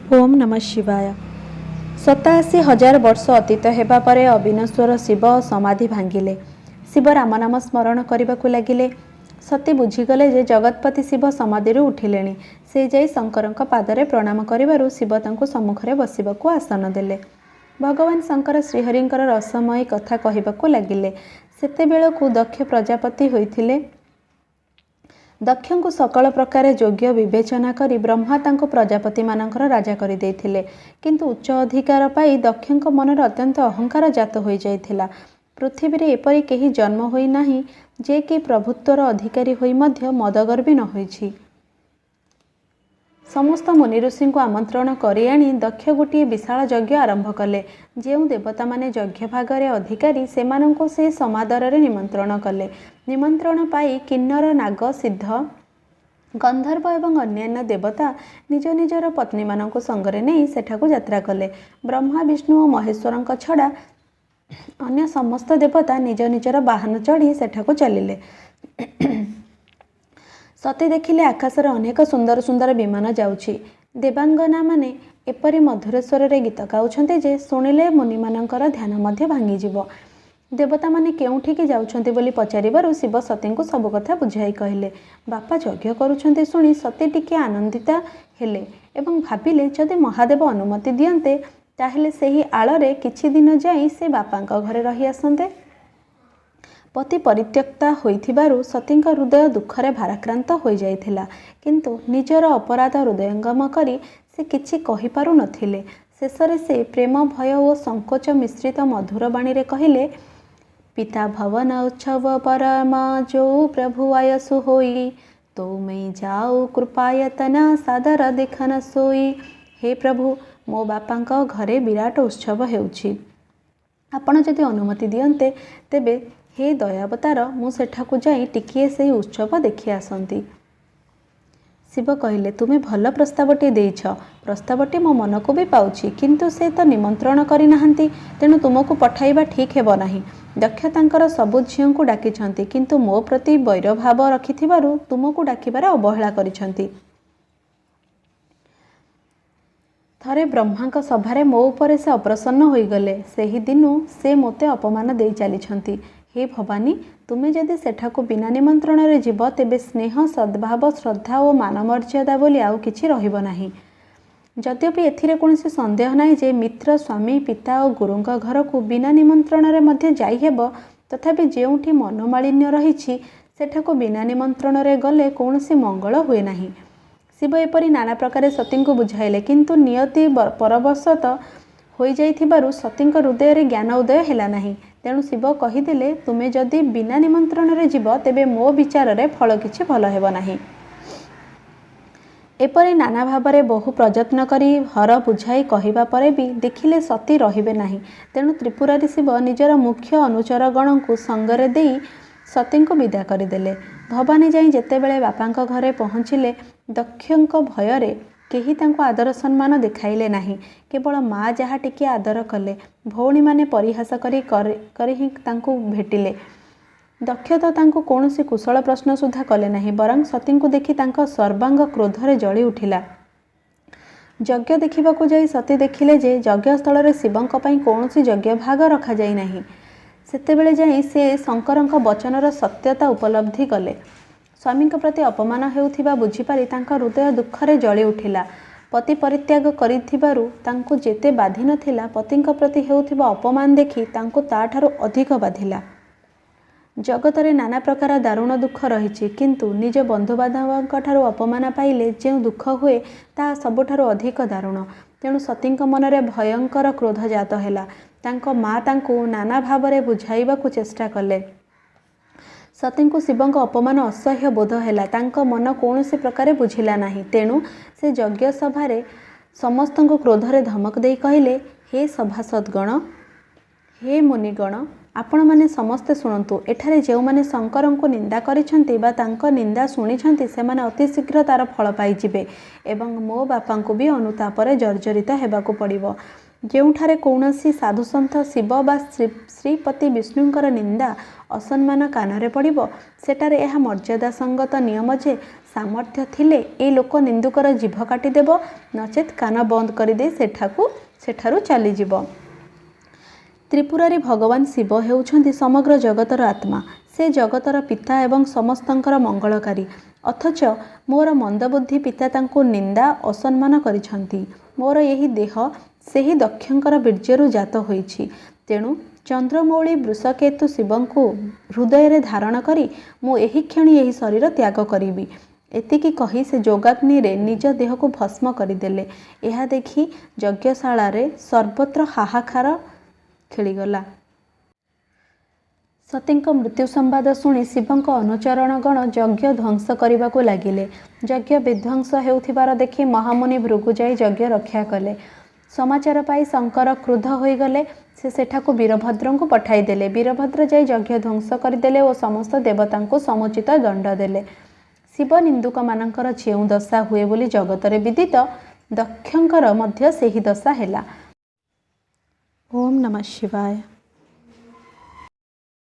ओम नमः शिवाय। 87,000 वर्ष अतीत हेबा परे अविनश्वर शिव समाधि भांगिले। शिव राम नाम स्मरण करने लगिले। सती बुझीगले जे जगतपति शिव समाधि उठिले। से जाई शंकर पादरे प्रणाम करिबारु शिव तांको सम्मुखरे बसिबाकू आसन देले। भगवान शंकर श्रीहरिंकर रसमयी कथा कहिबाकू लगिले। सेतेबेळकू दक्ष प्रजापति होइथिले। दक्षଙ୍କୁ सकल प्रकार योग्य विवेचना करी ब्रह्मा तांको प्रजापति मानकर राजा करि देइथिले। किंतु उच्च अधिकार पाई दक्षଙ୍କ मनरे अत्यंत अहंकार जात होई जाइथिला। पृथ्वी रे एपरि केही जन्म होई नाही जे कि प्रभुत्वर अधिकारी होई मध्य मदगर्वी न होइछि। समस्त मुनि ऋषि को आमंत्रण करी आनी दक्ष गोटे विशाल यज्ञ आरंभ कले। जो देवता माने यज्ञ भागरे अधिकारी सेमानंको से समादर निमंत्रण कले। निमंत्रण पाई किन्नर नाग सिद्ध गंधर्व एवं अन्यान्य देवता निज निजर पत्नी मानंको संगरे नहीं सेठाको यात्रा कले। ब्रह्मा विष्णु और महेश्वर छड़ा अन्य समस्त देवता निज निजर वाहन चढ़ी सेठाको चलिले। सती देखिले आकाशर अनेक सुंदर सुंदर विमान जाउछि। देवांगना माने एपरि मधुर स्वर रे गीत गाउछन्ते जे सुनिले मुनि मानकर ध्यान मध्य भांगी जिवो। देवता माने केउठिकी जाउछन्ते बोली पचारिबारु शिव सती को सब कथा बुझाई कहले। बापा यज्ञ करुछन्ते सुनी सती टिके आनंदिता हेले एवं भाबिले जदि महादेव अनुमति दियन्ते ताहेले सेही आଳରେ किछि दिन जाई से बापांक घरे रही आसन्ते। पति परित्यक्ता होइथिबारु सतींक हृदय दुखरे भाराक्रांत हो जाइथिला। किंतु निजर अपराध हृदयंगम करी से किछि कहि पारु नथिले। शेषरे से प्रेम भय और संकोच मिश्रित मधुर बाणी रे कहिले, पिता भवन उत्सव परम जो प्रभु आयसु होई, तो मैं जाऊ कृपायतना सादर देखन सोई। हे प्रभु, मो बापांक घरे विराट उत्सव हेउछि। आपण जदि अनुमति दियन्ते तेबे हे दयावतार मु सेठाकू जाई टिकिए से उत्सव देखि आसंती। शिव कहले, तुम्हें भल प्रस्तावटी देइछ। प्रस्तावटी मो मन को भी पाउछि, किंतु से तो निमंत्रण करि नाहंती, तेणु तुमको पठाइबा ठीक हेबो नाही। दक्ष तांकर सबु झियों को डाकिछंती, किंतु मो प्रति वैर भाव रखिथिबारु तुमको डाकिबारे अवहेला करिछंती। थरे ब्रह्मांक सभारे मो उपरे से अप्रसन्न होई गले। सेही दिनु से मोते अपमान देई चलीछंती। हे भवानी, तुमे जदि सेठाको बिना निमंत्रण रे जीव तेबे स्नेह सद्भाव श्रद्धा और मान मर्यादा बोली आउ किछि रहिबो नाही। यद्यपि एथिरे कोनोसी संदेह नाही जे मित्र स्वामी पिता और गुरुंक घर को बिना निमंत्रण रे मध्य जाई हेबो, तथापि जेउठी मनोमालिन्य रहिछि सेठाको बिना निमंत्रण रे गले कोनोसी मंगल हुए नाही। शिव एपरि नाना प्रकार सती को बुझाइले, किंतु नियति परवशत हो जाइथिबारु सतींक हृदय रे ज्ञान उदय हेला नाही। तेणु शिव कहिदेले, तुमे जदि बिना निमंत्रण रे जीव तेबे मो विचार रे फल किछि भल हेबो नाही। एपरि नाना भावरे बहु प्रयत्न करी हर बुझाई कहिबा परे भी देखिले सती रहिबे नाही। तेणु त्रिपुरारी शिव निजर मुख्य अनुचर गण को संगरे देई सती को विदा करदेले। भवानी जाई जेतेबेले बापांक घरे पहुँचिले, दक्षंक भୟରେ केही तांको आदर सम्मान देखाइले नाही। केवल माँ जहाँ टिके आदर कले, भौणी माने परिहास करी ही तांको भेटिले। दक्ष तो तांको कौनसी कुशल प्रश्न सुधा कले नाही, बरं सती को देखि तांको सर्वांग क्रोधरे जली उठिला। यज्ञ देखिबाकू जाई सती देखिले जे यज्ञस्थल रे शिवंक पई कौनसी यज्ञ भाग रखा जाई नाही। सेतेबेले जाई से शंकरंक वचनर सत्यता उपलब्धि कले। स्वामी प्रति अपमान हेउथिबा बुझिपारि तांका हृदय दुखरे जली उठिला। पति परित्याग करिथिबारु तांको जेते बाधि नथिला, पतिंक प्रति हेउथिबा अपमान देखि तांको ताठारु अधिक बाधिला। जगतरे नाना प्रकार दारुण दुख रहिछि, किंतु निज बंधु बांधवंक ठारु अपमान पाइले जे दुख हुए ता सबुठारु अधिक दारुण। तेणु सतींक मनरे भयंकर क्रोध जात हेला। तांको माँ तांको नाना भावरे बुझाइबाकू चेष्टा कले। सती को शिवंक अपमान असह्य बोध हेला। तांको मन कौनसी प्रकारे बुझिला नाही। तेणु से यज्ञ सभारे समस्त क्रोधरे धमक देई कहिले, हे सभासदगण, हे मुनिगण, आपण माने समस्ते शुणु। एठारे जो माने शंकर को निंदा करिछंती बा तांको निंदा शुणिछंती सेमाने अति शीघ्र तार फल पाइजिबे एवं मो बापा को भी अनुतापरे जर्जरित हेबाकू पड़िबो। ଯେଉଁଠାରେ କୌଣସି ସାଧୁସନ୍ଥ ଶିବ ବା ଶ୍ରୀପତି ବିଷ୍ଣୁଙ୍କର ନିନ୍ଦା ଅସମ୍ମାନ କାନରେ ପଡ଼ିବ, ସେଠାରେ ଏହା ମର୍ଯ୍ୟାଦା ସଙ୍ଗତ ନିୟମ ଯେ सामर्थ्य थिले ए लोक निंदुकर जीभ काटिदेब नचेत कान बंद करदे सेठारु चलीजिब। त्रिपुरारी भगवान शिव हेउछन्ति समग्र जगतर आत्मा। से जगतर पिता एवं समस्तंकर मंगलकारी। अथच मोर मंदबुद्धि पिता तांको निंदा असम्मान करिछन्ति। मोर यही देह सेही दक्षंकर बीर्यरु जात होइछि। तेणु चंद्रमौली वृषकेतु शिवंकु हृदय रे धारण करी मु एही क्षणी एही शरीर त्याग करिबि। एतिकी कही से जोगाग्नि रे निज देह को भस्म करदेले। यह देखि यज्ञशाला रे सर्वत्र हाहाकार खेलीगला। सतींक मृत्यु संवाद शुणी शिवंक अनुचरणगण यज्ञ ध्वंस करने को लगिले। यज्ञ विध्वंस हेउथिबार देखि महामुनि भृगु जाई यज्ञ रक्षा कले। समाचार पाई शंकर क्रुद्ध होईगले। से सेठाकु वीरभद्र को पठाई देले। वीरभद्र जाई यज्ञ ध्वंस करदेले और समस्त देवता को समुचित दंड देले। शिव निंदुक मानकर जेउ दशा हुए बोली जगतरे विदित दक्षंकर मध्य सेही दशा हेला। ओम नमः शिवाय।